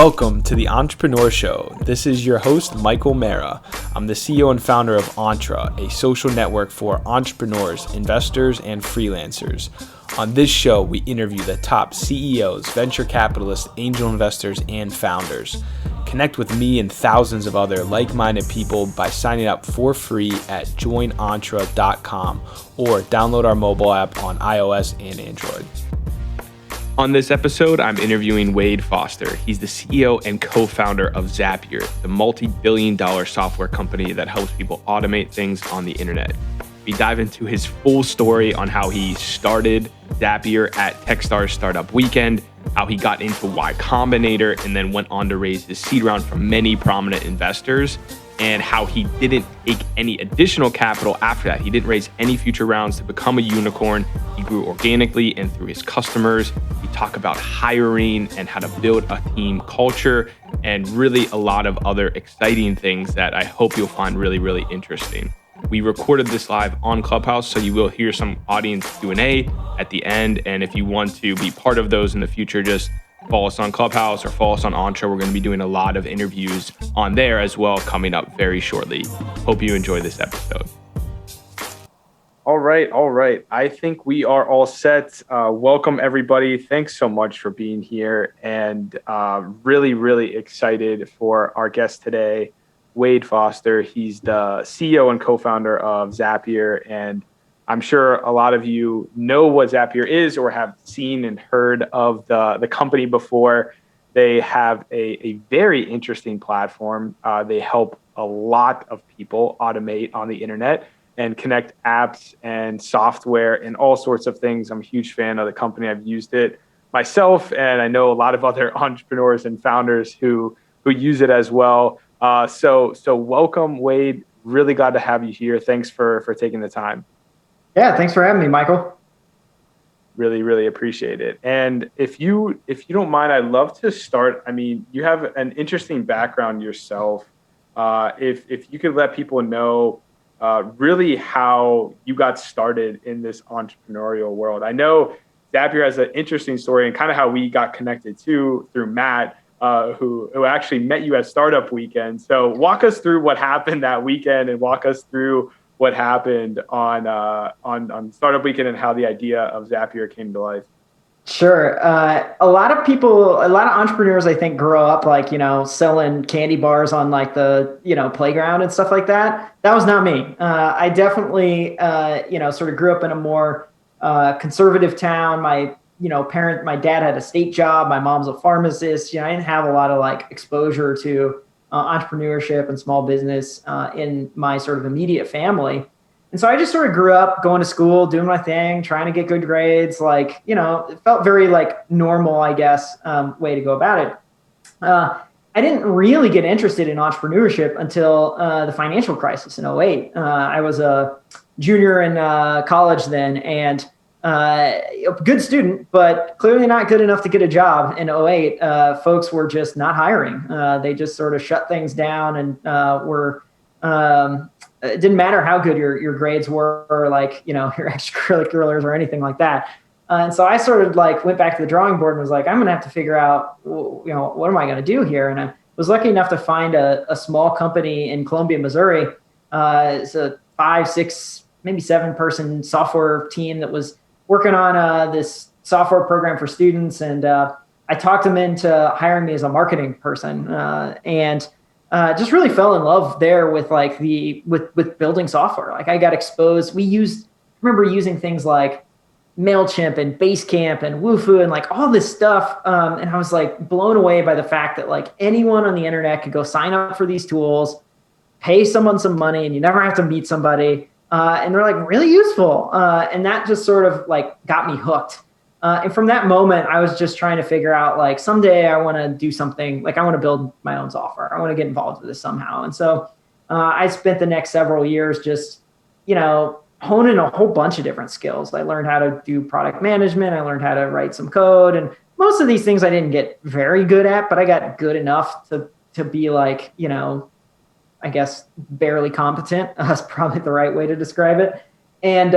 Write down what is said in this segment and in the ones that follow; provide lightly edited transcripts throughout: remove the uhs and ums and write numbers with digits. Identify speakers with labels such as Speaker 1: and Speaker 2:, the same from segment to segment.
Speaker 1: Welcome to the Entrepreneur Show. This is your host, Michael Mara. I'm the CEO and founder of Entre, a social network for entrepreneurs, investors, and freelancers. On this show, we interview the top CEOs, venture capitalists, angel investors, and founders. Connect with me and thousands of other like-minded people by signing up for free at joinentre.com or download our mobile app on iOS and Android. On this episode, I'm interviewing Wade Foster. He's the CEO and co-founder of Zapier, the multi-billion-dollar software company that helps people automate things on the internet. We dive into his full story on how he started Zapier at Techstars Startup Weekend, how he got into Y Combinator, and then went on to raise his seed round from many prominent investors, and how he didn't take any additional capital after that. He didn't raise any future rounds to become a unicorn. He grew organically and through his customers. We talk about hiring and how to build a team culture, and really a lot of other exciting things that I hope you'll find really, really interesting. We recorded this live on Clubhouse, so you will hear some audience Q&A at the end. And if you want to be part of those in the future, just follow us on Clubhouse or follow us on Entre. We're going to be doing a lot of interviews on there as well coming up very shortly. Hope you enjoy this episode. All right. I think we are all set. Welcome, everybody. Thanks so much for being here, and really, really excited for our guest today, Wade Foster. He's the CEO and co-founder of Zapier, and I'm sure a lot of you know what Zapier is or have seen and heard of the company before. They have a very interesting platform. They help a lot of people automate on the internet and connect apps and software and all sorts of things. I'm a huge fan of the company. I've used it myself, and I know a lot of other entrepreneurs and founders who use it as well. So welcome, Wade. Really glad to have you here. Thanks for taking the time.
Speaker 2: Yeah, thanks for having me, Michael.
Speaker 1: Really, really appreciate it. And if you don't mind, I'd love to start. I mean, you have an interesting background yourself. If you could let people know really how you got started in this entrepreneurial world. I know Zapier has an interesting story, and kind of how we got connected too through Matt, who actually met you at Startup Weekend. So walk us through what happened that weekend, and walk us through what happened on Startup Weekend and how the idea of Zapier came to life.
Speaker 2: Sure. A lot of entrepreneurs, I think, grow up selling candy bars on the, playground and stuff like that. That was not me. I definitely, sort of grew up in a more conservative town. My dad had a state job. My mom's a pharmacist. I didn't have a lot of exposure to entrepreneurship and small business in my sort of immediate family. And so I just sort of grew up going to school, doing my thing, trying to get good grades. It felt very normal, I guess, way to go about it. I didn't really get interested in entrepreneurship until the financial crisis in 2008. I was a junior in college then, and a good student, but clearly not good enough to get a job in 2008. Folks were just not hiring. They just sort of shut things down, and it didn't matter how good your grades were, or your extracurriculars or anything like that. And so I sort of went back to the drawing board and was like, I'm going to have to figure out, what am I going to do here? And I was lucky enough to find a small company in Columbia, Missouri. It's a 5, 6, maybe 7-person software team that was working on this software program for students. And I talked them into hiring me as a marketing person, and just really fell in love there with with building software. I got exposed. I remember using things like MailChimp and Basecamp and Wufoo and all this stuff. And I was blown away by the fact that anyone on the internet could go sign up for these tools, pay someone some money, and you never have to meet somebody. And they're really useful. And that just sort of got me hooked. And from that moment, I was just trying to figure out someday I want to do something, I want to build my own software. I want to get involved with this somehow. And so I spent the next several years just, honing a whole bunch of different skills. I learned how to do product management. I learned how to write some code. And most of these things I didn't get very good at, but I got good enough to be I guess barely competent. That's probably the right way to describe it. And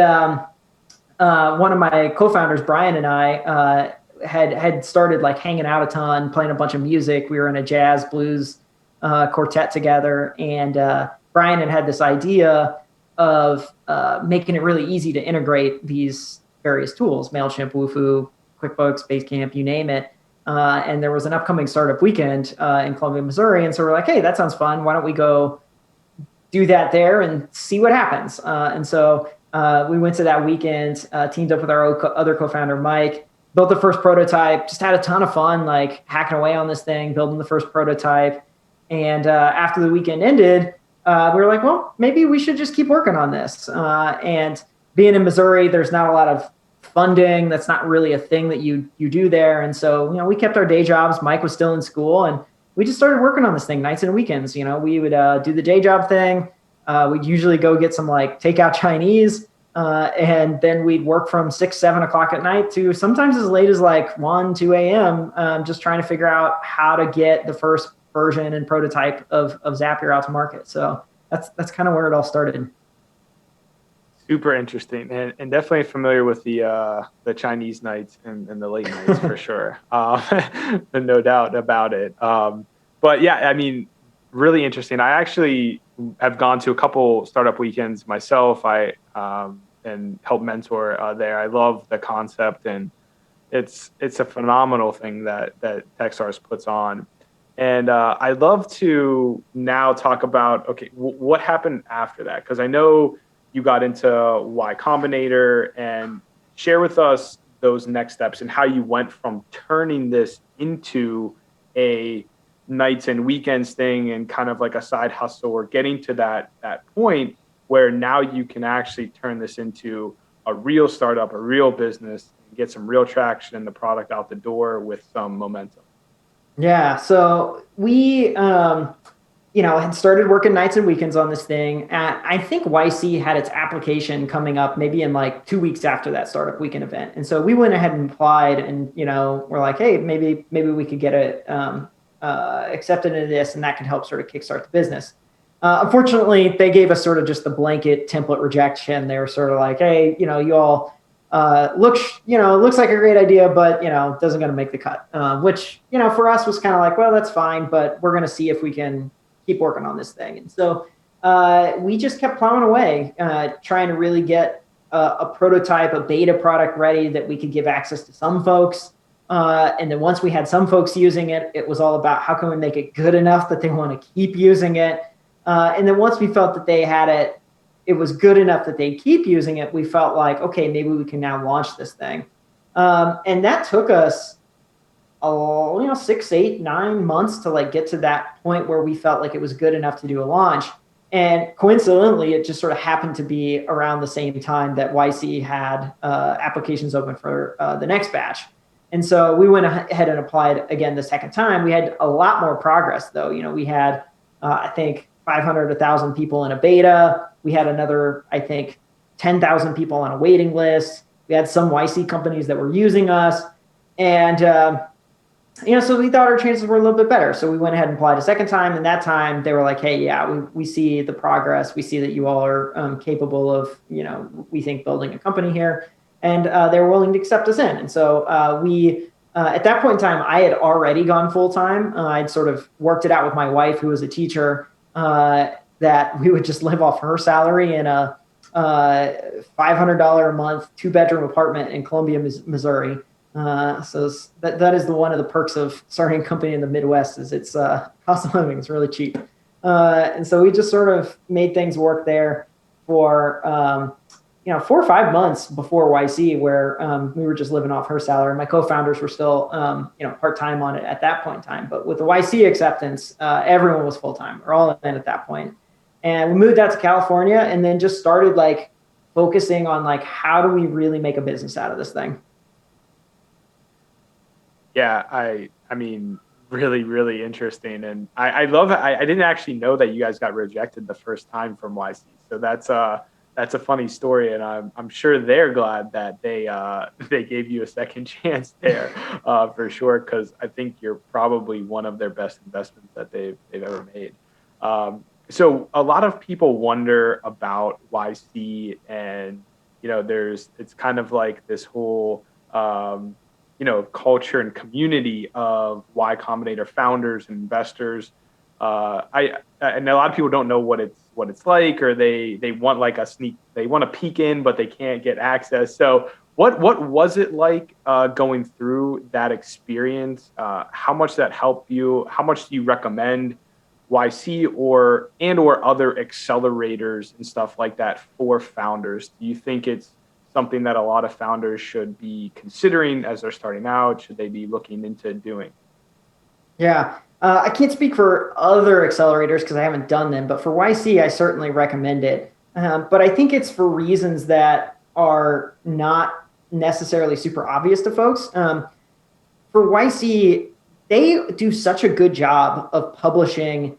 Speaker 2: one of my co-founders, Brian, and I had started like hanging out a ton, playing a bunch of music. We were in a jazz blues quartet together, and Brian had this idea of making it really easy to integrate these various tools: Mailchimp, Wufoo, QuickBooks, Basecamp, you name it. And there was an upcoming startup weekend in Columbia, Missouri, and so we're like, hey, that sounds fun. Why don't we go do that there and see what happens? And so we went to that weekend, teamed up with our other co-founder, Mike, built the first prototype, just had a ton of fun, like hacking away on this thing, building the first prototype. And after the weekend ended, we were like, well, maybe we should just keep working on this. And being in Missouri, there's not a lot of funding. That's not really a thing that you do there. And so, we kept our day jobs. Mike was still in school, and we just started working on this thing nights and weekends. We would do the day job thing. We'd usually go get some like takeout Chinese, and then we'd work from 6, 7 o'clock at night to sometimes as late as like 1, 2 a.m. Just trying to figure out how to get the first version and prototype of Zapier out to market. So that's kind of where it all started.
Speaker 1: Super interesting, and definitely familiar with the Chinese nights and the late nights for sure. No doubt about it. But yeah, I mean, really interesting. I actually have gone to a couple startup weekends myself. I and help mentor there. I love the concept, and it's a phenomenal thing that Techstars puts on. And I'd love to now talk about, okay, what happened after that? Because I know you got into Y Combinator, and share with us those next steps and how you went from turning this into a nights and weekends thing and kind of like a side hustle, or getting to that point where now you can actually turn this into a real startup, a real business, and get some real traction and the product out the door with some momentum.
Speaker 2: Yeah. So we, had started working nights and weekends on this thing. I think YC had its application coming up maybe in like 2 weeks after that startup weekend event. And so we went ahead and applied, and, we're like, hey, maybe we could get it accepted into this, and that could help sort of kickstart the business. Unfortunately, they gave us sort of just the blanket template rejection. They were sort of like, hey, you all looks like a great idea, but doesn't going to make the cut. Which for us was kind of like, well, that's fine, but we're going to see if we can keep working on this thing. And so we just kept plowing away, trying to really get a prototype, a beta product ready that we could give access to some folks. And then once we had some folks using it, it was all about how can we make it good enough that they want to keep using it. And then once we felt that they had it, it was good enough that they keep using it, we felt like, okay, maybe we can now launch this thing. And that took us, 6, 8, 9 months to like get to that point where we felt like it was good enough to do a launch. And coincidentally, it just sort of happened to be around the same time that YC had applications open for the next batch. And so we went ahead and applied again the second time. We had a lot more progress, though. We had, I think, 500, 1,000 people in a beta. We had another, I think, 10,000 people on a waiting list. We had some YC companies that were using us. And, so we thought our chances were a little bit better. So we went ahead and applied a second time. And that time they were like, hey, yeah, we see the progress. We see that you all are capable of, we think building a company here. And they were willing to accept us in. And so we, at that point in time, I had already gone full time. I'd sort of worked it out with my wife, who was a teacher, that we would just live off her salary in a $500 a month 2-bedroom apartment in Columbia, Missouri. So that is one of the perks of starting a company in the Midwest, is it's cost of living is really cheap. And so we just sort of made things work there for 4 or 5 months before YC, where we were just living off her salary. My co-founders were still part-time on it at that point in time. But with the YC acceptance, everyone was full-time. We're all in at that point. And we moved out to California, and then just started like focusing on like, how do we really make a business out of this thing?
Speaker 1: Yeah, I mean, really, really interesting. And I love it. I didn't actually know that you guys got rejected the first time from YC. So that's a funny story, and I'm sure they're glad that they gave you a second chance there, for sure, because I think you're probably one of their best investments that they've ever made. So a lot of people wonder about YC, and it's kind of like this whole culture and community of Y Combinator founders and investors. And a lot of people don't know what it's like, or they want like they want to peek in, but they can't get access. So what was it like going through that experience? How much that helped you? How much do you recommend YC or other accelerators and stuff like that for founders? Do you think it's something that a lot of founders should be considering as they're starting out? Should they be looking into doing?
Speaker 2: Yeah. I can't speak for other accelerators because I haven't done them, but for YC, I certainly recommend it. But I think it's for reasons that are not necessarily super obvious to folks. For YC, they do such a good job of publishing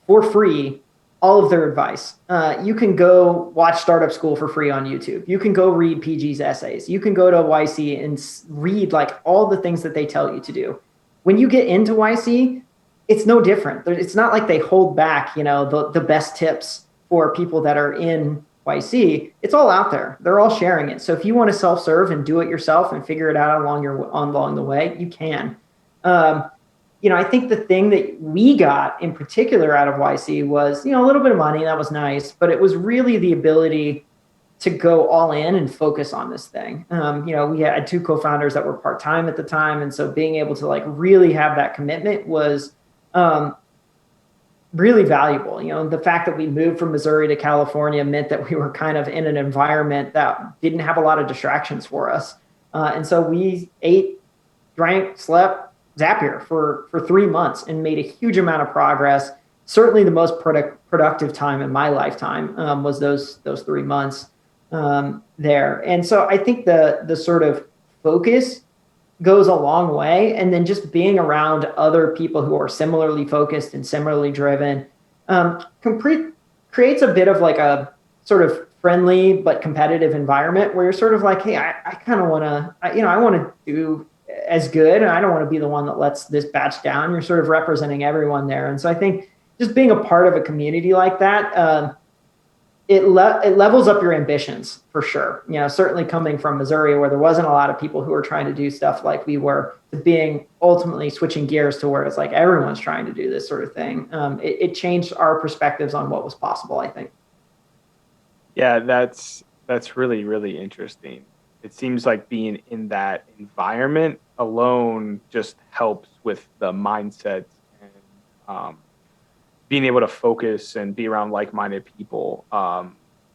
Speaker 2: for free all of their advice. You can go watch Startup School for free on YouTube. You can go read PG's essays. You can go to YC and read like all the things that they tell you to do. When you get into YC, it's no different. It's not like they hold back, the best tips for people that are in YC. It's all out there. They're all sharing it. So if you want to self-serve and do it yourself and figure it out along the way, you can. I think the thing that we got in particular out of YC was, a little bit of money. That was nice, but it was really the ability to go all in and focus on this thing. We had two co-founders that were part-time at the time. And so being able to like really have that commitment was really valuable. The fact that we moved from Missouri to California meant that we were kind of in an environment that didn't have a lot of distractions for us. And so we ate, drank, slept, Zapier for 3 months and made a huge amount of progress. Certainly the most productive time in my lifetime was those 3 months there. And so I think the sort of focus goes a long way. And then just being around other people who are similarly focused and similarly driven creates a bit of like a sort of friendly but competitive environment where you're sort of like, hey, I kind of want to, I want to do as good, and I don't want to be the one that lets this batch down. You're sort of representing everyone there. And so I think just being a part of a community like that, it levels up your ambitions for sure. Certainly coming from Missouri where there wasn't a lot of people who were trying to do stuff like we were, to being ultimately switching gears to where it's like everyone's trying to do this sort of thing. It changed our perspectives on what was possible, I think.
Speaker 1: Yeah, that's really, really interesting. It seems like being in that environment alone just helps with the mindset and being able to focus and be around like-minded people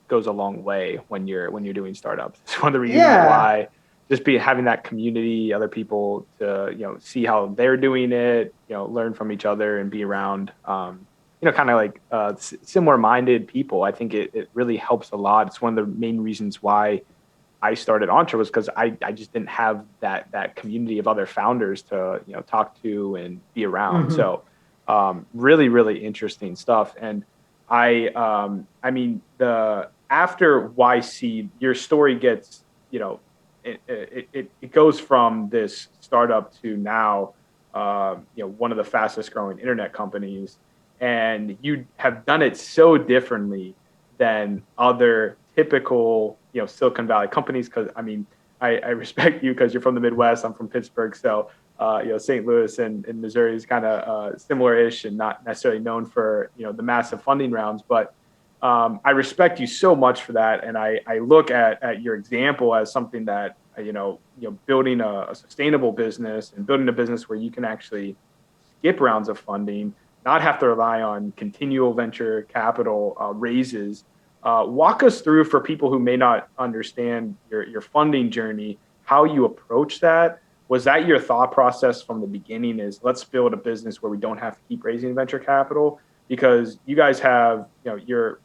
Speaker 1: goes a long way when you're doing startups. It's one of the reasons why just having that community, other people to see how they're doing it, learn from each other and be around kind of like similar-minded people. I think it really helps a lot. It's one of the main reasons why I started Entre was because I just didn't have that community of other founders to talk to and be around. Mm-hmm. So really, really interesting stuff. And I mean after YC, your story gets it goes from this startup to now one of the fastest growing internet companies, and you have done it so differently than other typical Silicon Valley companies. Because I respect you because you're from the Midwest. I'm from Pittsburgh, so St. Louis and Missouri is kind of similar-ish and not necessarily known for the massive funding rounds. But I respect you so much for that, and I look at your example as something that building a sustainable business and building a business where you can actually skip rounds of funding, not have to rely on continual venture capital raises. Walk us through, for people who may not understand your funding journey, how you approach that. Was that your thought process from the beginning, is let's build a business where we don't have to keep raising venture capital? Because you guys have, you're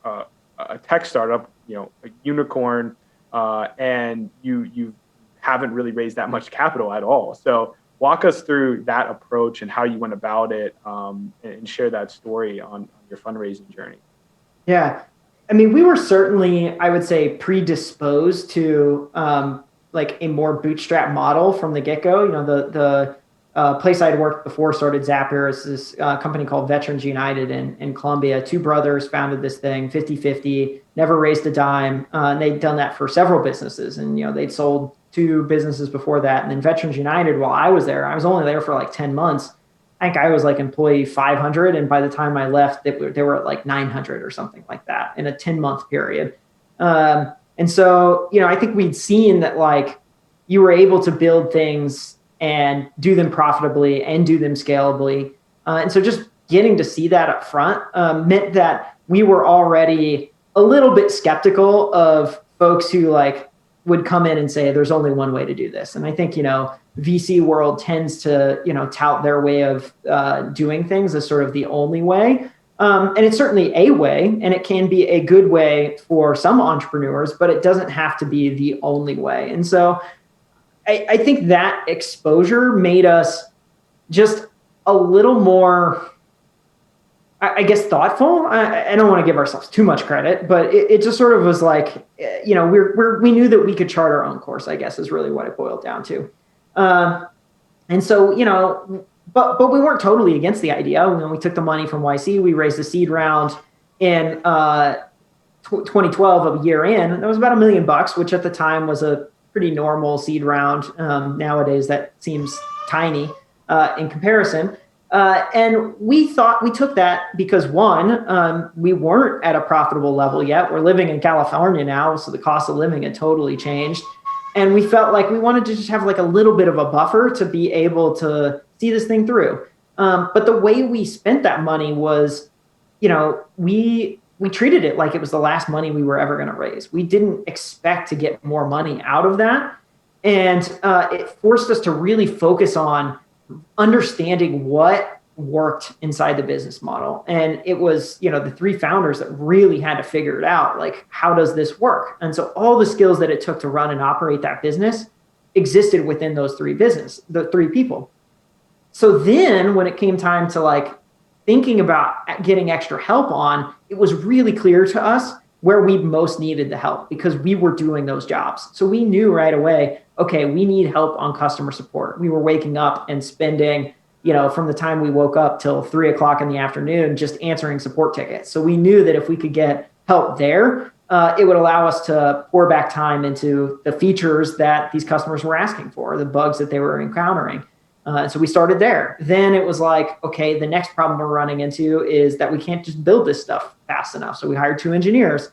Speaker 1: a tech startup, a unicorn, and you haven't really raised that much capital at all. So walk us through that approach and how you went about it, and share that story on your fundraising journey.
Speaker 2: Yeah. We were certainly, I would say, predisposed to like a more bootstrap model from the get-go. The place I'd worked before started Zapier. It's this company called Veterans United in Columbia. Two brothers founded this thing, 50-50, never raised a dime. And they'd done that for several businesses. And, they'd sold two businesses before that. And then Veterans United, while I was there, I was only there for like 10 months. I think I was like employee 500. And by the time I left, they were at like 900 or something like that in a 10-month period. And so, I think we'd seen that like you were able to build things and do them profitably and do them scalably. And so just getting to see that up front meant that we were already a little bit skeptical of folks who like would come in and say, there's only one way to do this. And I think, VC world tends to, tout their way of doing things as sort of the only way. And it's certainly a way, and it can be a good way for some entrepreneurs, but it doesn't have to be the only way. And so I think that exposure made us just a little more, I guess, thoughtful. I don't want to give ourselves too much credit, but it just sort of was like, we knew that we could chart our own course, I guess, is really what it boiled down to. And so, but we weren't totally against the idea. When we took the money from YC, we raised a seed round in 2012 of a year in, and that was about $1 million, which at the time was a pretty normal seed round. Nowadays, that seems tiny in comparison. And we took that because one, we weren't at a profitable level yet. We're living in California now, so the cost of living had totally changed. And we felt like we wanted to just have like a little bit of a buffer to be able to see this thing through. But the way we spent that money was, we treated it like it was the last money we were ever going to raise. We didn't expect to get more money out of that. And it forced us to really focus on understanding what worked inside the business model. And it was, the three founders that really had to figure it out. Like, how does this work? And so all the skills that it took to run and operate that business existed within those the three people. So then when it came time to like thinking about getting extra help on, it was really clear to us where we most needed the help because we were doing those jobs. So we knew right away, okay, we need help on customer support. We were waking up and spending, from the time we woke up till 3:00 in the afternoon, just answering support tickets. So we knew that if we could get help there, it would allow us to pour back time into the features that these customers were asking for, the bugs that they were encountering. And so we started there. Then it was like, okay, the next problem we're running into is that we can't just build this stuff fast enough. So we hired 2 engineers.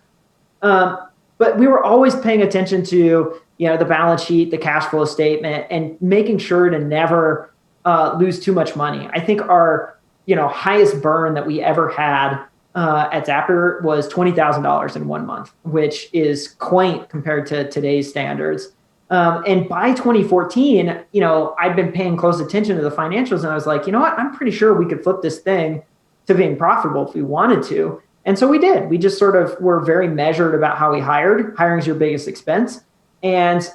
Speaker 2: But we were always paying attention to, the balance sheet, the cash flow statement, and making sure to never lose too much money. I think our, highest burn that we ever had at Zapier was $20,000 in 1 month, which is quaint compared to today's standards. And by 2014, I'd been paying close attention to the financials, and I was like, you know what? I'm pretty sure we could flip this thing to being profitable if we wanted to. And so we did. We just sort of were very measured about how we hired. Hiring is your biggest expense. And,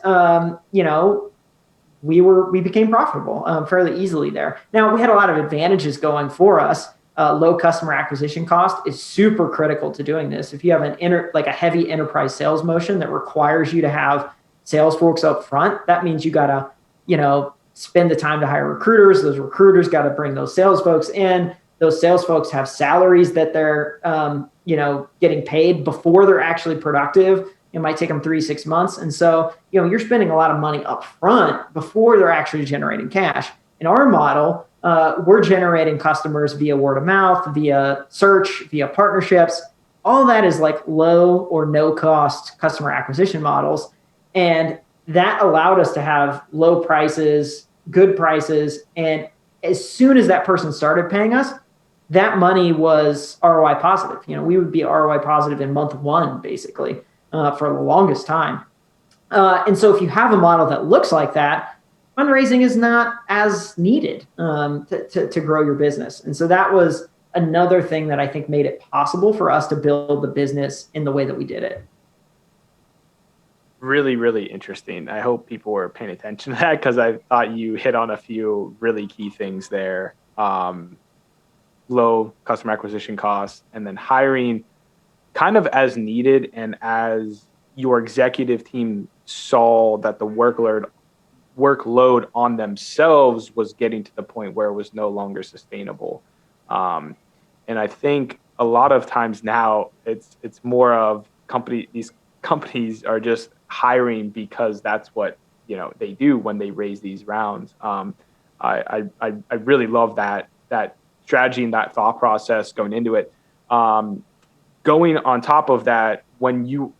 Speaker 2: we became profitable fairly easily there. Now, we had a lot of advantages going for us. Low customer acquisition cost is super critical to doing this. If you have a heavy enterprise sales motion that requires you to have sales folks up front, that means you got to, spend the time to hire recruiters. Those recruiters got to bring those sales folks in. Those sales folks have salaries that they're, getting paid before they're actually productive. It might take them 3-6 months. And so, you're spending a lot of money up front before they're actually generating cash. In our model, we're generating customers via word of mouth, via search, via partnerships. All that is like low or no cost customer acquisition models. And that allowed us to have low prices, good prices. And as soon as that person started paying us, that money was ROI positive. We would be ROI positive in month 1, basically, for the longest time. And so if you have a model that looks like that, fundraising is not as needed to grow your business. And so that was another thing that I think made it possible for us to build the business in the way that we did it.
Speaker 1: Really, really interesting. I hope people were paying attention to that because I thought you hit on a few really key things there. Low customer acquisition costs, and then hiring kind of as needed. And as your executive team saw that the workload on themselves was getting to the point where it was no longer sustainable. And I think a lot of times now it's more of these companies are just hiring because that's what they do when they raise these rounds. I really love that strategy and that thought process going into it. Going on top of that, when you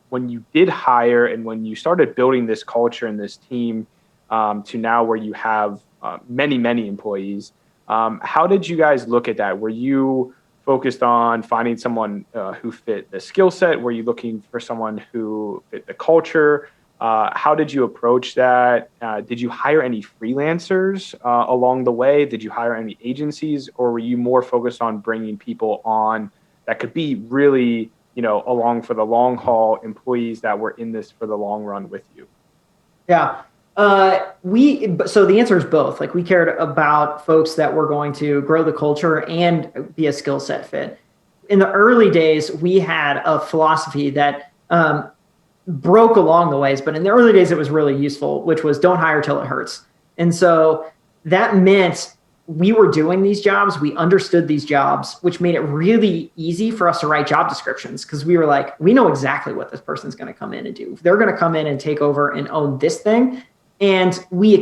Speaker 1: did hire and when you started building this culture and this team, to now where you have many employees, how did you guys look at that? Were you focused on finding someone who fit the skill set? Were you looking for someone who fit the culture? How did you approach that? Did you hire any freelancers along the way? Did you hire any agencies, or were you more focused on bringing people on that could be really, along for the long haul, employees that were in this for the long run with you?
Speaker 2: Yeah. So the answer is both. Like, we cared about folks that were going to grow the culture and be a skill set fit. In the early days, we had a philosophy that broke along the ways, but in the early days, it was really useful, which was don't hire till it hurts. And so that meant we were doing these jobs, we understood these jobs, which made it really easy for us to write job descriptions, because we were like, we know exactly what this person's going to come in and do. They're going to come in and take over and own this thing. And we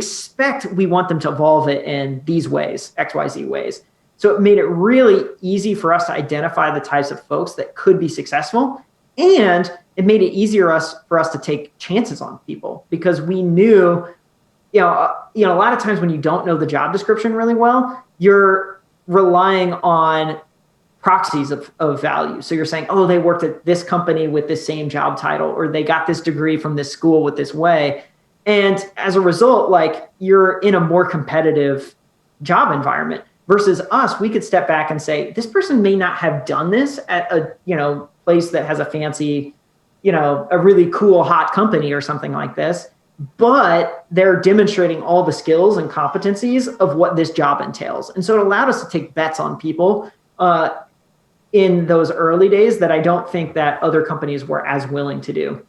Speaker 2: want them to evolve it in these ways, XYZ ways. So it made it really easy for us to identify the types of folks that could be successful. And it made it easier for us to take chances on people, because we knew, a lot of times when you don't know the job description really well, you're relying on proxies of value. So you're saying, oh, they worked at this company with this same job title, or they got this degree from this school with this way. And as a result, like, you're in a more competitive job environment. Versus us, we could step back and say, this person may not have done this at a place that has a fancy, a really cool hot company or something like this, but they're demonstrating all the skills and competencies of what this job entails. And so it allowed us to take bets on people in those early days that I don't think that other companies were as willing to do.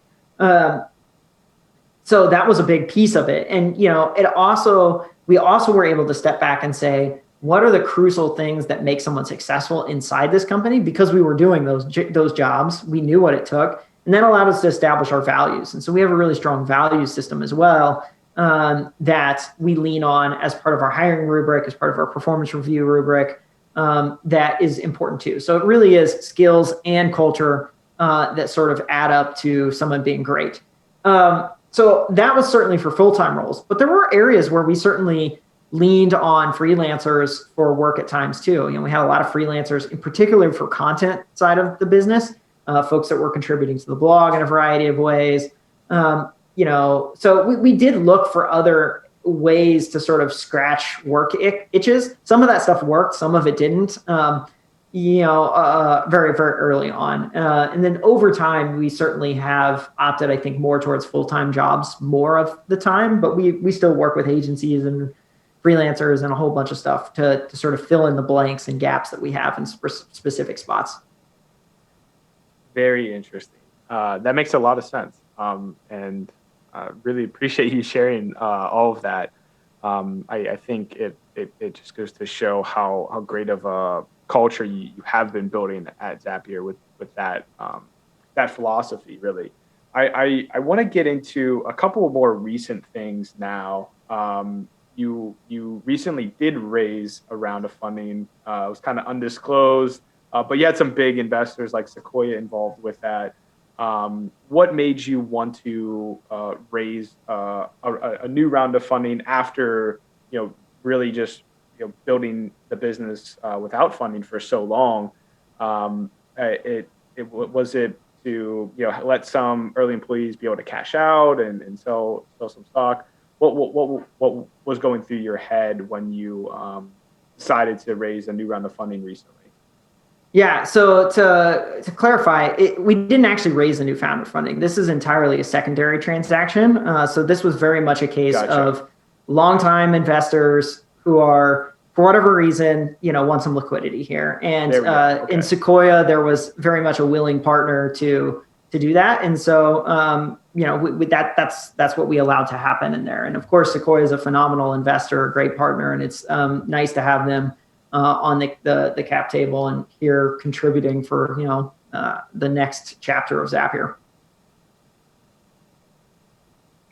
Speaker 2: So that was a big piece of it. And, we also were able to step back and say, what are the crucial things that make someone successful inside this company? Because we were doing those jobs, we knew what it took, and that allowed us to establish our values. And so we have a really strong value system as well, that we lean on as part of our hiring rubric, as part of our performance review rubric, that is important too. So it really is skills and culture that sort of add up to someone being great. So that was certainly for full-time roles, but there were areas where we certainly leaned on freelancers for work at times too. We had a lot of freelancers, in particular for content side of the business, folks that were contributing to the blog in a variety of ways. So we did look for other ways to sort of scratch work itches. Some of that stuff worked, some of it didn't, very, very early on. And then over time, we certainly have opted, I think, more towards full-time jobs more of the time, but we still work with agencies and freelancers and a whole bunch of stuff to sort of fill in the blanks and gaps that we have in specific spots.
Speaker 1: Very interesting. That makes a lot of sense. And really appreciate you sharing all of that. I think it just goes to show how great of a culture you have been building at Zapier with that philosophy, really. I want to get into a couple of more recent things now. You recently did raise a round of funding. It was kind of undisclosed, but you had some big investors like Sequoia involved with that. What made you want to raise a new round of funding after really just building the business without funding for so long? Was it to let some early employees be able to cash out and sell some stock? What was going through your head when you decided to raise a new round of funding recently?
Speaker 2: Yeah, so to clarify, we didn't actually raise the new founder funding. This is entirely a secondary transaction. So this was very much a case of longtime investors who are, for whatever reason, want some liquidity here. And in Sequoia, there was very much a willing partner to do that. And so, that's what we allowed to happen in there. And of course, Sequoia is a phenomenal investor, a great partner, and it's nice to have them on the cap table and here contributing for the next chapter of Zapier.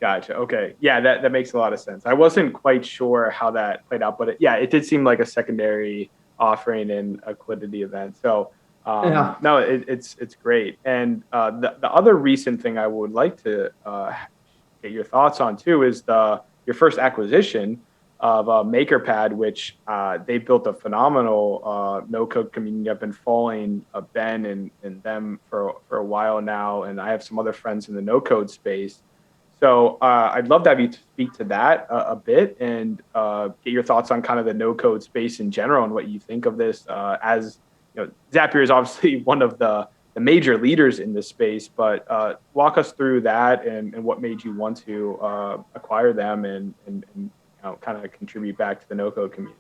Speaker 1: Gotcha. Okay. Yeah, that makes a lot of sense. I wasn't quite sure how that played out, but it did seem like a secondary offering and a liquidity event. So
Speaker 2: Yeah.
Speaker 1: no, it's great. And the other recent thing I would like to get your thoughts on too is the your first acquisition of MakerPad, which they built a phenomenal no code community. I've been following Ben and them for a while now, and I have some other friends in the no code space. So I'd love to have you speak to that a bit and get your thoughts on kind of the no code space in general and what you think of this. As you know, Zapier is obviously one of the major leaders in this space, but walk us through that and what made you want to acquire them and you know, kind of contribute back to the no code community.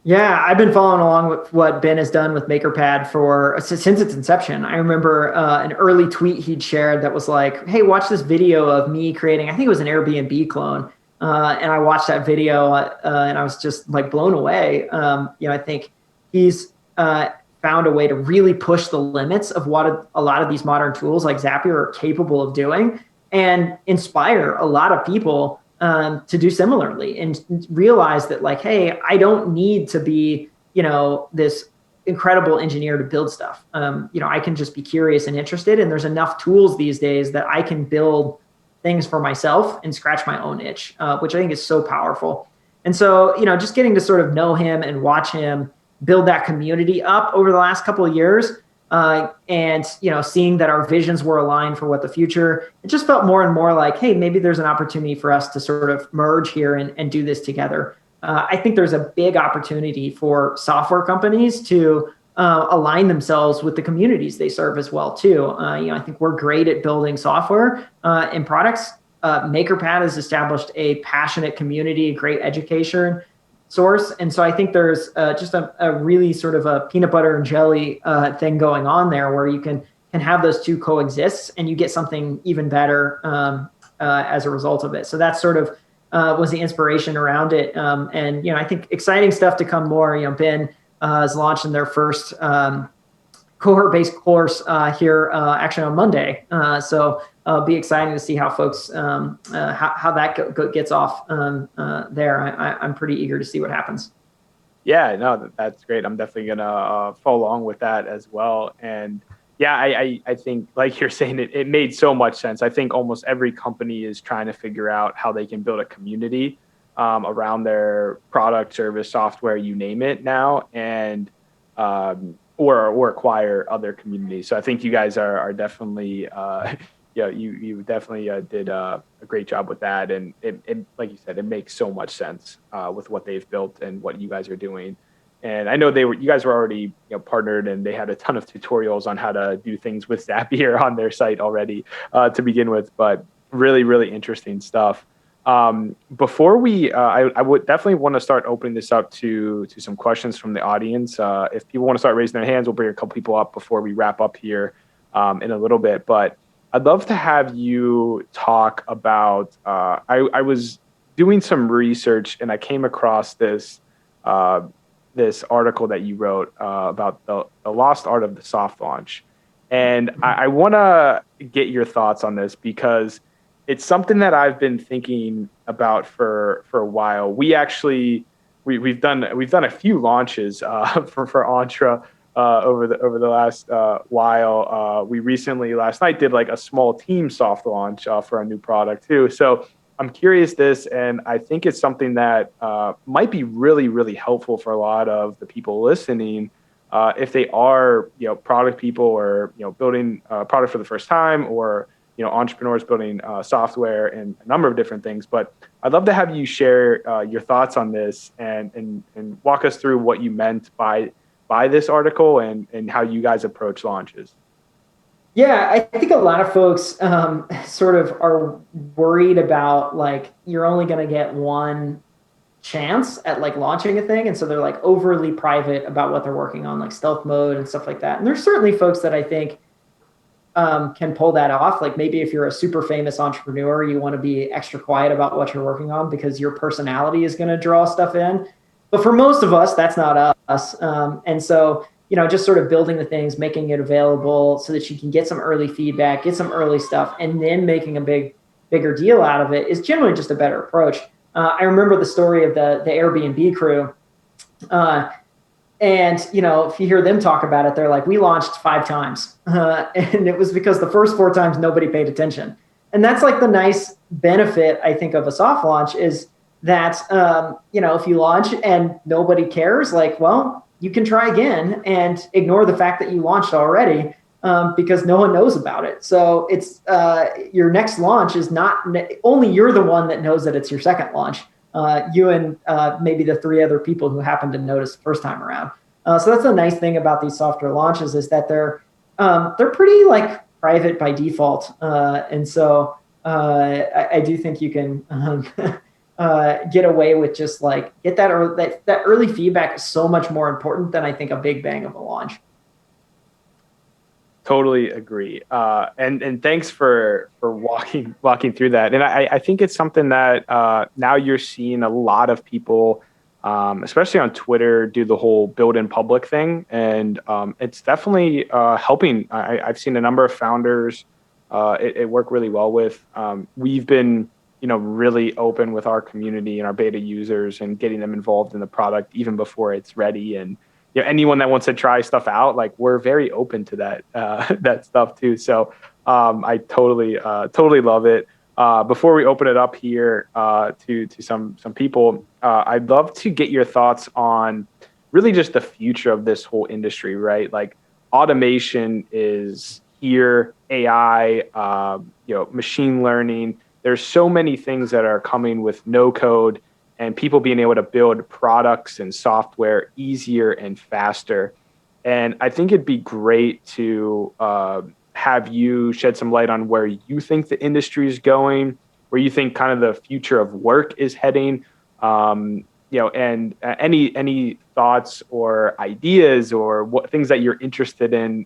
Speaker 2: Yeah, I've been following along with what Ben has done with MakerPad for since its inception. I remember an early tweet he'd shared that was like, "Hey, watch this video of me creating." I think it was an Airbnb clone, and I watched that video and I was just like blown away. I think he's found a way to really push the limits of what a lot of these modern tools like Zapier are capable of doing, and inspire a lot of people to do similarly and realize that like, hey, I don't need to be, this incredible engineer to build stuff. I can just be curious and interested. And there's enough tools these days that I can build things for myself and scratch my own itch, which I think is so powerful. And so, just getting to sort of know him and watch him build that community up over the last couple of years, and seeing that our visions were aligned for what the future, it just felt more and more like, hey, maybe there's an opportunity for us to sort of merge here and do this together. I think there's a big opportunity for software companies to align themselves with the communities they serve as well too. I think we're great at building software and products. MakerPad has established a passionate community, a great education source. And so I think there's just a really sort of a peanut butter and jelly thing going on there where you can have those two coexist and you get something even better as a result of it. So that's sort of was the inspiration around it. And I think exciting stuff to come more. Ben is launching their first cohort-based course here actually on Monday. So be exciting to see how folks how that gets off there. I'm pretty eager to see what happens.
Speaker 1: Yeah, no, that's great. I'm definitely gonna follow along with that as well. And yeah, I think like you're saying, it made so much sense. I think almost every company is trying to figure out how they can build a community around their product, service, software, you name it now, and or acquire other communities. So I think you guys are definitely you definitely did a great job with that, and it like you said, it makes so much sense with what they've built and what you guys are doing. And I know you guys were already partnered, and they had a ton of tutorials on how to do things with Zapier on their site already to begin with. But really, really interesting stuff. Before I would definitely want to start opening this up to some questions from the audience. If people want to start raising their hands, we'll bring a couple people up before we wrap up here in a little bit. But I'd love to have you talk about. I was doing some research and I came across this article that you wrote about the lost art of the soft launch, and I want to get your thoughts on this because it's something that I've been thinking about for a while. We've done a few launches for Entre over the last while. We recently last night did like a small team soft launch for a new product too. So I'm curious and I think it's something that might be really, really helpful for a lot of the people listening if they are product people or building a product for the first time, or entrepreneurs building software and a number of different things. But I'd love to have you share your thoughts on this and walk us through what you meant by this article and how you guys approach launches.
Speaker 2: Yeah, I think a lot of folks sort of are worried about like you're only going to get one chance at like launching a thing, and so they're like overly private about what they're working on, like stealth mode and stuff like that. And there's certainly folks that I think can pull that off. Like maybe if you're a super famous entrepreneur, you want to be extra quiet about what you're working on because your personality is going to draw stuff in. But for most of us, that's not us. And so, just sort of building the things, making it available so that you can get some early feedback, get some early stuff, and then making a big bigger deal out of it is generally just a better approach. I remember the story of the Airbnb crew. And, if you hear them talk about it, they're like, we launched 5 times. And it was because the first 4 times nobody paid attention. And that's like the nice benefit, I think, of a soft launch is that, if you launch and nobody cares, like, well, you can try again and ignore the fact that you launched already, because no one knows about it. So it's your next launch is not only you're the one that knows that it's your second launch. You and maybe the 3 other people who happened to notice the first time around. So that's the nice thing about these software launches is that they're pretty like private by default, and so I do think you can get away with just like get that early feedback is so much more important than I think a big bang of a launch.
Speaker 1: Totally agree. And thanks for walking through that. And I think it's something that now you're seeing a lot of people, especially on Twitter, do the whole build in public thing. And it's definitely helping. I've seen a number of founders it work really well with. We've been really open with our community and our beta users and getting them involved in the product even before it's ready. And anyone that wants to try stuff out, like we're very open to that that stuff too. So I totally love it. Before we open it up here to some people, I'd love to get your thoughts on really just the future of this whole industry, right? Like automation is here, AI, machine learning. There's so many things that are coming with no code and people being able to build products and software easier and faster. And I think it'd be great to have you shed some light on where you think the industry is going, where you think kind of the future of work is heading, and any thoughts or ideas or what things that you're interested in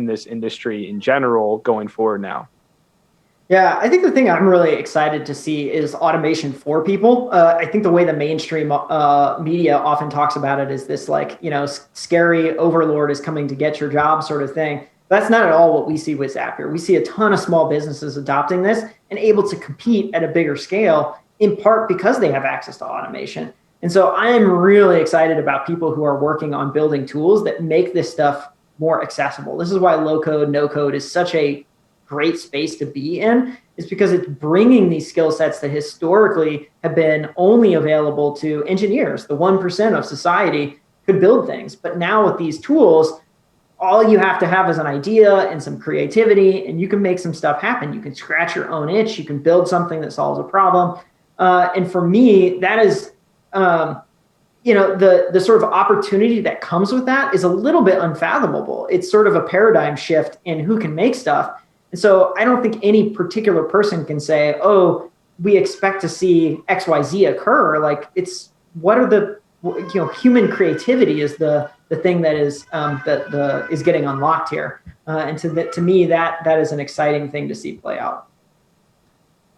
Speaker 1: this industry in general going forward now.
Speaker 2: Yeah, I think the thing I'm really excited to see is automation for people. I think the way the mainstream media often talks about it is this like, scary overlord is coming to get your job sort of thing. That's not at all what we see with Zapier. We see a ton of small businesses adopting this and able to compete at a bigger scale, in part because they have access to automation. And so I'm really excited about people who are working on building tools that make this stuff more accessible. This is why low code, no code is such a great space to be in, is because it's bringing these skill sets that historically have been only available to engineers. The 1% of society could build things. But now with these tools, all you have to have is an idea and some creativity, and you can make some stuff happen. You can scratch your own itch. You can build something that solves a problem. And for me, that is, the sort of opportunity that comes with that is a little bit unfathomable. It's sort of a paradigm shift in who can make stuff. And so I don't think any particular person can say, oh, we expect to see XYZ occur. Like it's what are the, human creativity is the thing that is is getting unlocked here. And to me, that is an exciting thing to see play out.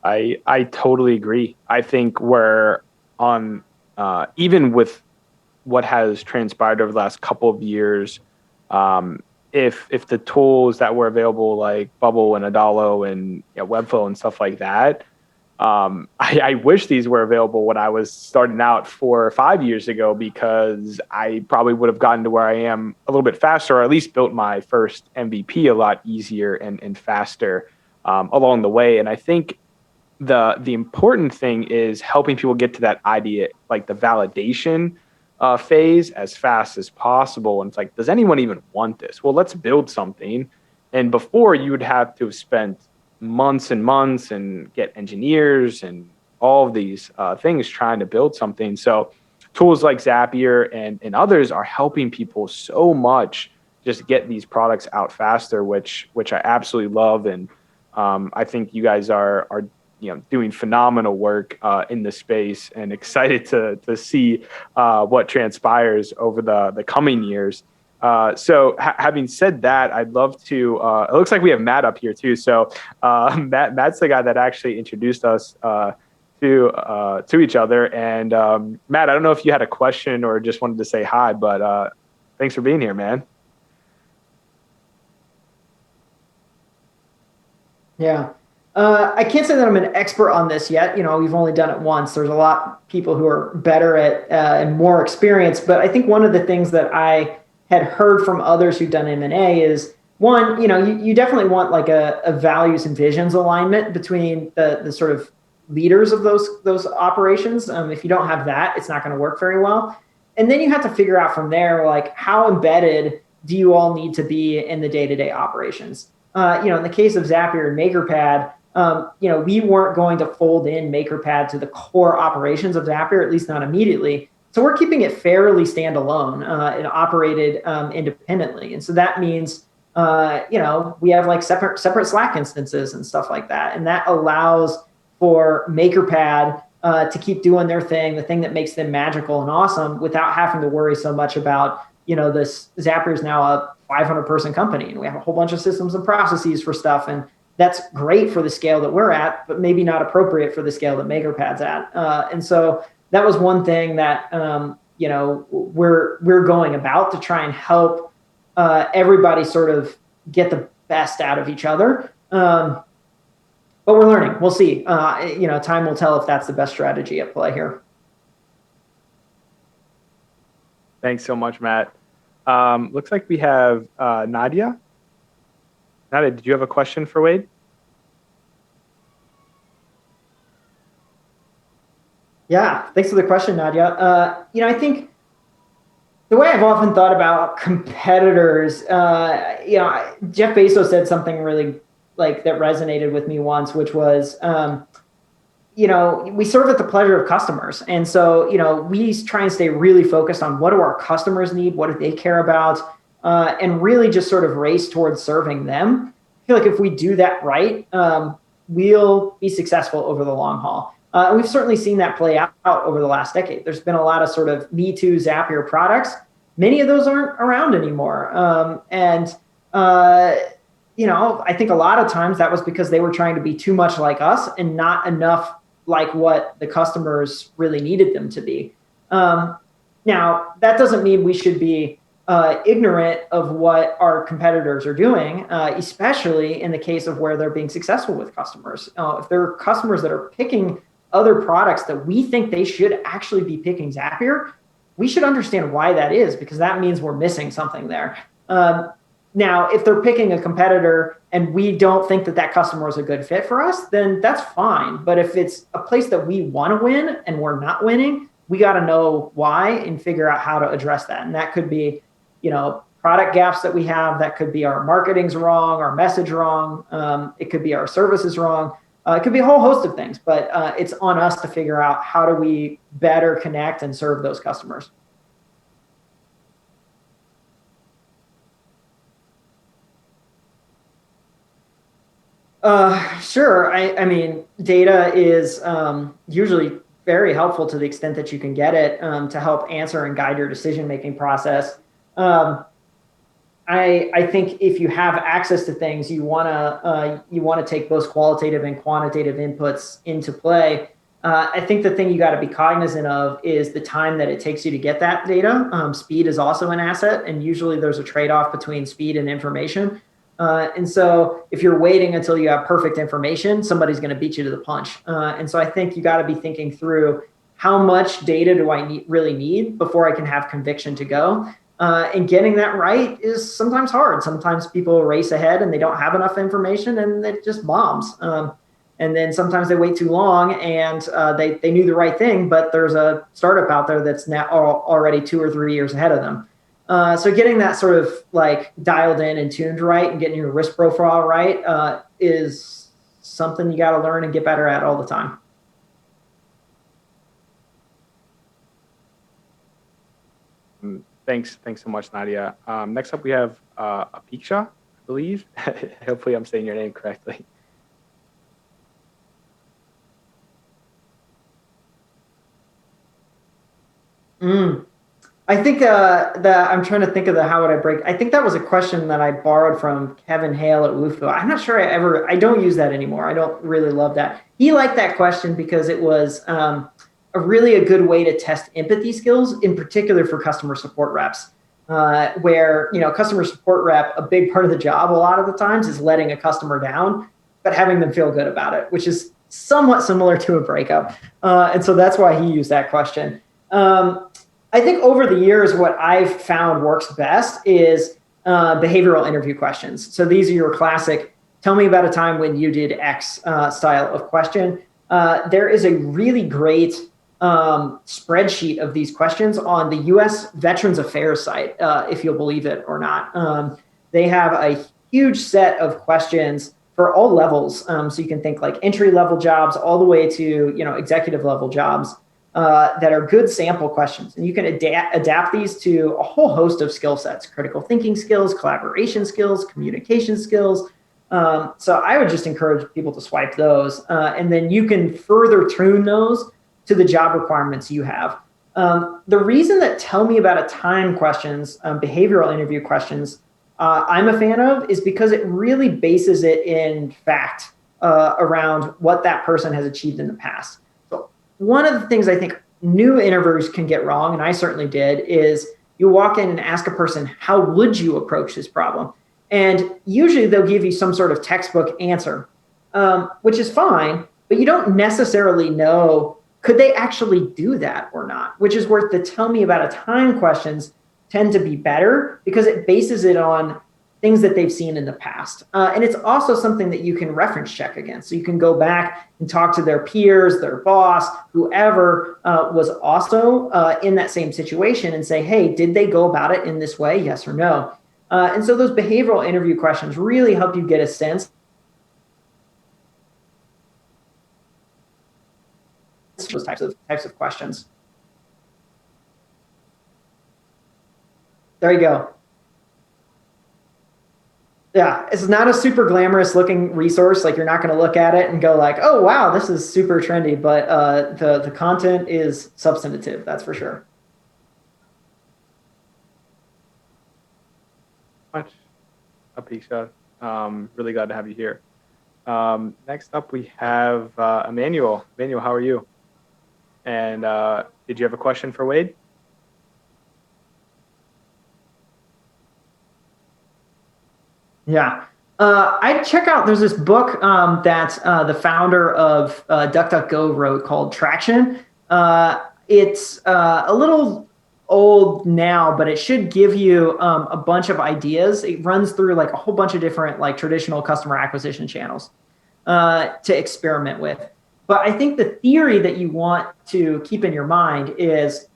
Speaker 1: I totally agree. I think we're on, even with what has transpired over the last couple of years, if the tools that were available like Bubble and Adalo and Webflow and stuff like that, I wish these were available when I was starting out 4 or 5 years ago, because I probably would have gotten to where I am a little bit faster, or at least built my first MVP a lot easier and faster along the way. And I think the important thing is helping people get to that idea, like the validation phase, as fast as possible. And it's like, does anyone even want this? Well, let's build something. And before, you would have to have spent months and months and get engineers and all of these things trying to build something. So tools like Zapier and others are helping people so much just get these products out faster, which I absolutely love. And I think you guys are doing phenomenal work in the space, and excited to see what transpires over the coming years. So having said that, I'd love to, it looks like we have Matt up here too. So Matt's the guy that actually introduced us to each other. And Matt, I don't know if you had a question or just wanted to say hi, but thanks for being here, man.
Speaker 2: Yeah. I can't say that I'm an expert on this yet. We've only done it once. There's a lot of people who are better at and more experienced. But I think one of the things that I had heard from others who've done M&A is one, you definitely want like a values and visions alignment between the sort of leaders of those operations. If you don't have that, it's not going to work very well. And then you have to figure out from there, like how embedded do you all need to be in the day-to-day operations? In the case of Zapier and MakerPad, we weren't going to fold in MakerPad to the core operations of Zapier, at least not immediately. So we're keeping it fairly standalone and operated independently. And so that means, we have like separate Slack instances and stuff like that. And that allows for MakerPad to keep doing their thing, the thing that makes them magical and awesome, without having to worry so much about, this Zapier is now a 500-person company, and we have a whole bunch of systems and processes for stuff. And that's great for the scale that we're at, but maybe not appropriate for the scale that MakerPad's at. And so that was one thing that, we're going about to try and help everybody sort of get the best out of each other. But we're learning. We'll see. Time will tell if that's the best strategy at play here.
Speaker 1: Thanks so much, Matt. Looks like we have Nadia. Nadia, did you have a question for Wade?
Speaker 2: Yeah, thanks for the question, Nadia. I think the way I've often thought about competitors, Jeff Bezos said something really like that resonated with me once, which was, we serve at the pleasure of customers. And so, we try and stay really focused on what do our customers need? What do they care about? And really just sort of race towards serving them. I feel like if we do that right, we'll be successful over the long haul. We've certainly seen that play out over the last decade. There's been a lot of sort of Me Too Zapier products. Many of those aren't around anymore. I think a lot of times that was because they were trying to be too much like us and not enough like what the customers really needed them to be. Now, that doesn't mean we should be ignorant of what our competitors are doing, especially in the case of where they're being successful with customers. If there are customers that are picking other products that we think they should actually be picking Zapier, we should understand why that is, because that means we're missing something there. Now, if they're picking a competitor and we don't think that customer is a good fit for us, then that's fine. But if it's a place that we want to win and we're not winning, we got to know why and figure out how to address that. And that could be, product gaps that we have. That could be our marketing's wrong, our message wrong. It could be our services wrong. It could be a whole host of things, but it's on us to figure out how do we better connect and serve those customers. Sure. I mean, data is usually very helpful to the extent that you can get it to help answer and guide your decision-making process. I think if you have access to things, you wanna take both qualitative and quantitative inputs into play. I think the thing you got to be cognizant of is the time that it takes you to get that data. Speed is also an asset, and usually there's a trade-off between speed and information. And so if you're waiting until you have perfect information, somebody's going to beat you to the punch. And so I think you got to be thinking through how much data do I really need before I can have conviction to go. And getting that right is sometimes hard. Sometimes people race ahead and they don't have enough information and it just bombs. And then sometimes they wait too long and they knew the right thing, but there's a startup out there that's now already 2 or 3 years ahead of them. So getting that sort of like dialed in and tuned right and getting your risk profile right is something you got to learn and get better at all the time.
Speaker 1: Thanks so much, Nadia. Next up, we have Apiksha, I believe. Hopefully I'm saying your name correctly.
Speaker 2: I think that I'm trying to think of how would I break. I think that was a question that I borrowed from Kevin Hale at Woofo. I'm not sure I don't use that anymore. I don't really love that. He liked that question because it was a good way to test empathy skills, in particular for customer support reps, where, customer support rep, a big part of the job a lot of the times is letting a customer down. but having them feel good about it, which is somewhat similar to a breakup. And so that's why he used that question. I think over the years, what I've found works best is behavioral interview questions. So these are your classic, tell me about a time when you did X style of question. There is a really great spreadsheet of these questions on the US Veterans Affairs site, if you'll believe it or not. They have a huge set of questions for all levels. So you can think like entry level jobs all the way to executive level jobs that are good sample questions. And you can adapt these to a whole host of skill sets: critical thinking skills, collaboration skills, communication skills. So I would just encourage people to swipe those. And then you can further tune those to the job requirements you have. The reason that tell me about a time questions, behavioral interview questions, I'm a fan of is because it really bases it in fact around what that person has achieved in the past. So one of the things I think new interviewers can get wrong, and I certainly did, is you walk in and ask a person, how would you approach this problem? And usually they'll give you some sort of textbook answer, which is fine, but you don't necessarily know, could they actually do that or not? Which is where the tell me about a time questions tend to be better, because it bases it on things that they've seen in the past. And it's also something that you can reference check against. So you can go back and talk to their peers, their boss, whoever was also in that same situation and say, hey, did they go about it in this way? Yes or no? And so those behavioral interview questions really help you get a sense of those types of questions. There you go. Yeah, it's not a super glamorous looking resource. Like, you're not going to look at it and go like, oh, wow, this is super trendy. But the content is substantive, that's for sure.
Speaker 1: Much, Apisha. Really glad to have you here. Next up, we have Emmanuel. Emmanuel, how are you? And did you have a question for Wade?
Speaker 2: Yeah. I check out, there's this book that the founder of DuckDuckGo wrote called Traction. It's a little old now, but it should give you a bunch of ideas. It runs through like a whole bunch of different like traditional customer acquisition channels to experiment with. But I think the theory that you want to keep in your mind is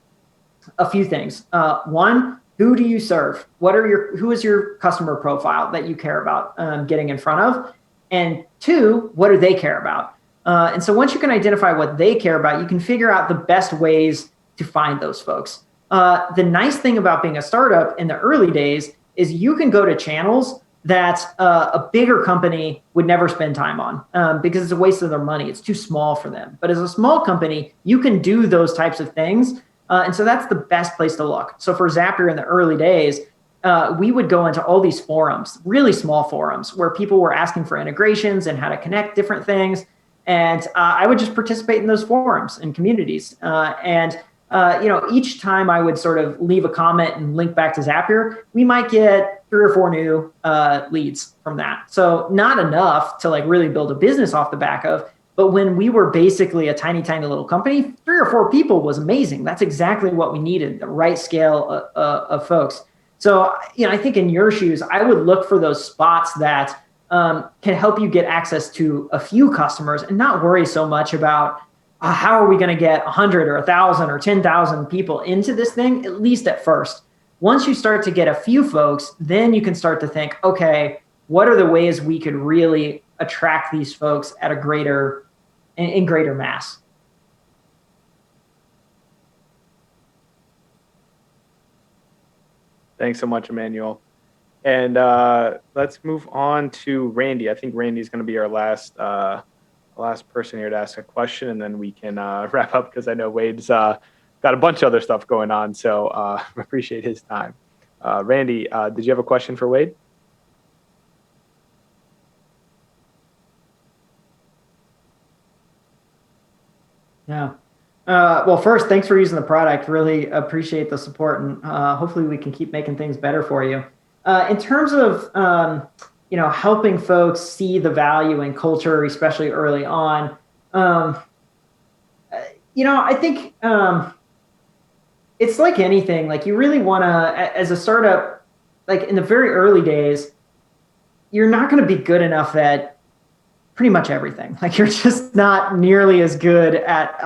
Speaker 2: a few things. One, who do you serve? Who is your customer profile that you care about getting in front of? And two, what do they care about? And so once you can identify what they care about, you can figure out the best ways to find those folks. The nice thing about being a startup in the early days is you can go to channels that a bigger company would never spend time on because it's a waste of their money. It's too small for them. But as a small company, you can do those types of things. And so that's the best place to look. So for Zapier in the early days, we would go into all these forums, really small forums, where people were asking for integrations and how to connect different things. And I would just participate in those forums and communities. Each time I would sort of leave a comment and link back to Zapier, we might get 3 or 4 new leads from that. So not enough to like really build a business off the back of. But when we were basically a tiny, tiny little company, 3 or 4 people was amazing. That's exactly what we needed, the right scale of folks. So, I think in your shoes, I would look for those spots that can help you get access to a few customers and not worry so much about how are we going to get 100 or 1,000 or 10,000 people into this thing, at least at first. Once you start to get a few folks, then you can start to think, okay, what are the ways we could really attract these folks at in greater mass?
Speaker 1: Thanks so much, Emmanuel. And let's move on to Randy. I think Randy's going to be our last person here to ask a question, and then we can wrap up because I know Wade's got a bunch of other stuff going on. So appreciate his time. Randy, did you have a question for Wade?
Speaker 2: Yeah. Well, first, thanks for using the product. Really appreciate the support, and hopefully we can keep making things better for you. In terms of helping folks see the value in culture, especially early on. I think it's like anything. Like you really want to, as a startup, like in the very early days, you're not going to be good enough at pretty much everything. Like you're just not nearly as good at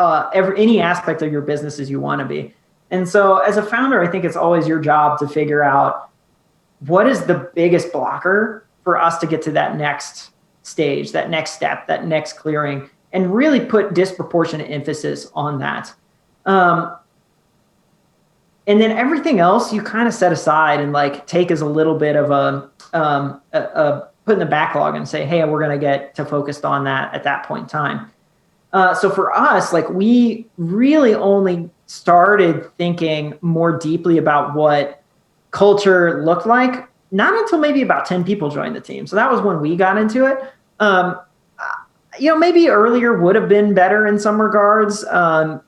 Speaker 2: any aspect of your business as you want to be. And so as a founder, I think it's always your job to figure out what is the biggest blocker for us to get to that next stage, that next step, that next clearing, and really put disproportionate emphasis on that. And then everything else you kind of set aside and like take as a little bit of a put in the backlog and say, hey, we're going to get to focused on that at that point in time. So for us, like we really only started thinking more deeply about what culture looked like, not until maybe about 10 people joined the team. So that was when we got into it. Maybe earlier would have been better in some regards. But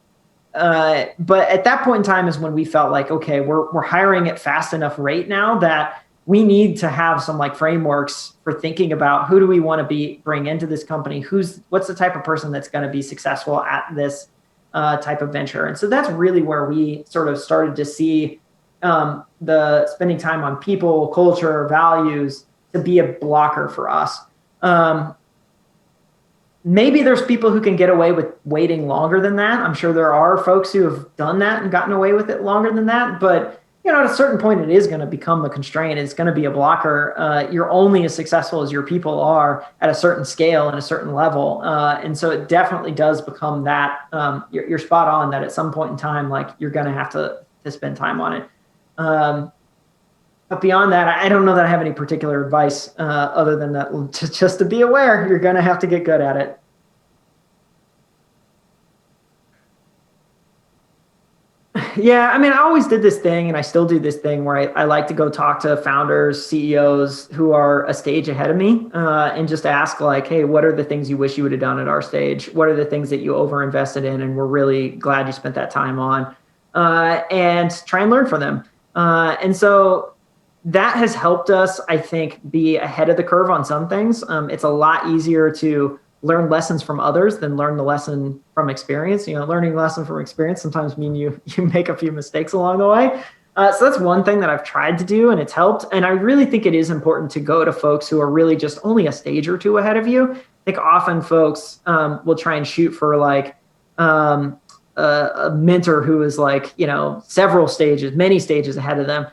Speaker 2: at that point in time is when we felt like, okay, we're hiring at fast enough rate now that we need to have some like frameworks for thinking about who do we want to bring into this company? What's the type of person that's going to be successful at this type of venture? And so that's really where we sort of started to see the spending time on people, culture, values to be a blocker for us. Maybe there's people who can get away with waiting longer than that. I'm sure there are folks who have done that and gotten away with it longer than that. But at a certain point, it is going to become a constraint. It's going to be a blocker. You're only as successful as your people are at a certain scale and a certain level. And so it definitely does become that. You're spot on that at some point in time, like you're going to have to spend time on it. But beyond that, I don't know that I have any particular advice other than that, just to be aware, you're going to have to get good at it. Yeah, I mean, I always did this thing, and I still do this thing where I like to go talk to founders, CEOs who are a stage ahead of me, and just ask like, hey, what are the things you wish you would have done at our stage? What are the things that you overinvested in, and we're really glad you spent that time on? And try and learn from them. And so that has helped us, I think, be ahead of the curve on some things. It's a lot easier to learn lessons from others than learn the lesson from experience. Learning a lesson from experience sometimes mean you make a few mistakes along the way. So that's one thing that I've tried to do, and it's helped. And I really think it is important to go to folks who are really just only a stage or two ahead of you. I think often folks will try and shoot for like a mentor who is like, many stages ahead of them.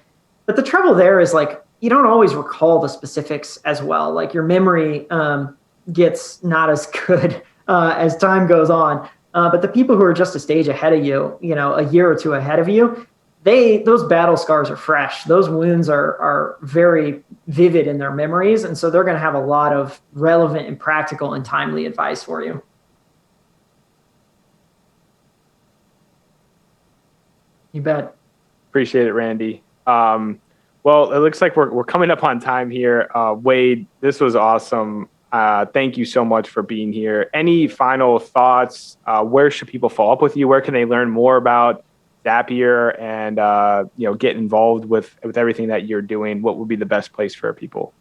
Speaker 2: But the trouble there is like, you don't always recall the specifics as well. Like your memory gets not as good as time goes on. But the people who are just a stage ahead of you, a year or two ahead of you, those battle scars are fresh. Those wounds are very vivid in their memories. And so they're going to have a lot of relevant and practical and timely advice for you. You bet.
Speaker 1: Appreciate it, Randy. Well, it looks like we're coming up on time here. Wade, this was awesome. Thank you so much for being here. Any final thoughts? Where should people follow up with you? Where can they learn more about Zapier and get involved with everything that you're doing? What would be the best place for people?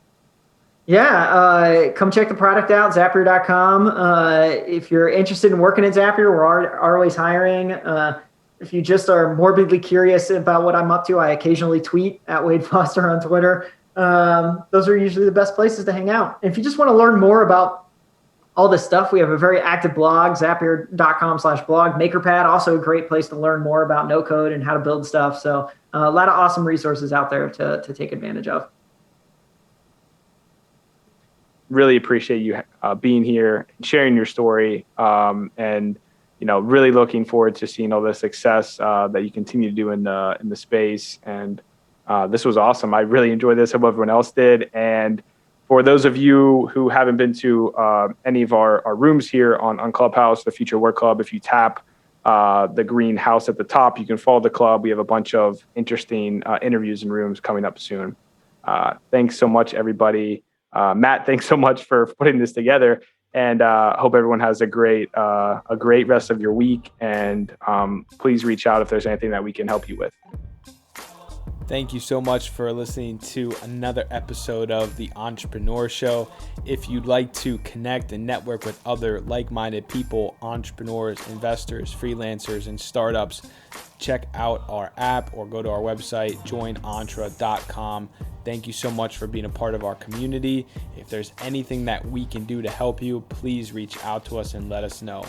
Speaker 2: Yeah, come check the product out, Zapier.com. If you're interested in working at Zapier, we're always hiring. If you just are morbidly curious about what I'm up to, I occasionally tweet at Wade Foster on Twitter. Those are usually the best places to hang out. And if you just want to learn more about all this stuff, we have a very active blog, Zapier.com/blog. MakerPad, also a great place to learn more about no code and how to build stuff. So a lot of awesome resources out there to take advantage of.
Speaker 1: Really appreciate you being here, sharing your story, and really looking forward to seeing all the success that you continue to do in the space. And this was awesome. I really enjoyed this. I hope everyone else did. And for those of you who haven't been to any of our rooms here on Clubhouse, the Future Work Club, if you tap the green house at the top, you can follow the club. We have a bunch of interesting interviews and rooms coming up soon. Thanks so much, everybody. Matt, thanks so much for putting this together. And hope everyone has a great rest of your week. And please reach out if there's anything that we can help you with. Thank you so much for listening to another episode of The Entrepreneur Show. If you'd like to connect and network with other like-minded people, entrepreneurs, investors, freelancers, and startups, check out our app or go to our website, joinentre.com. Thank you so much for being a part of our community. If there's anything that we can do to help you, please reach out to us and let us know.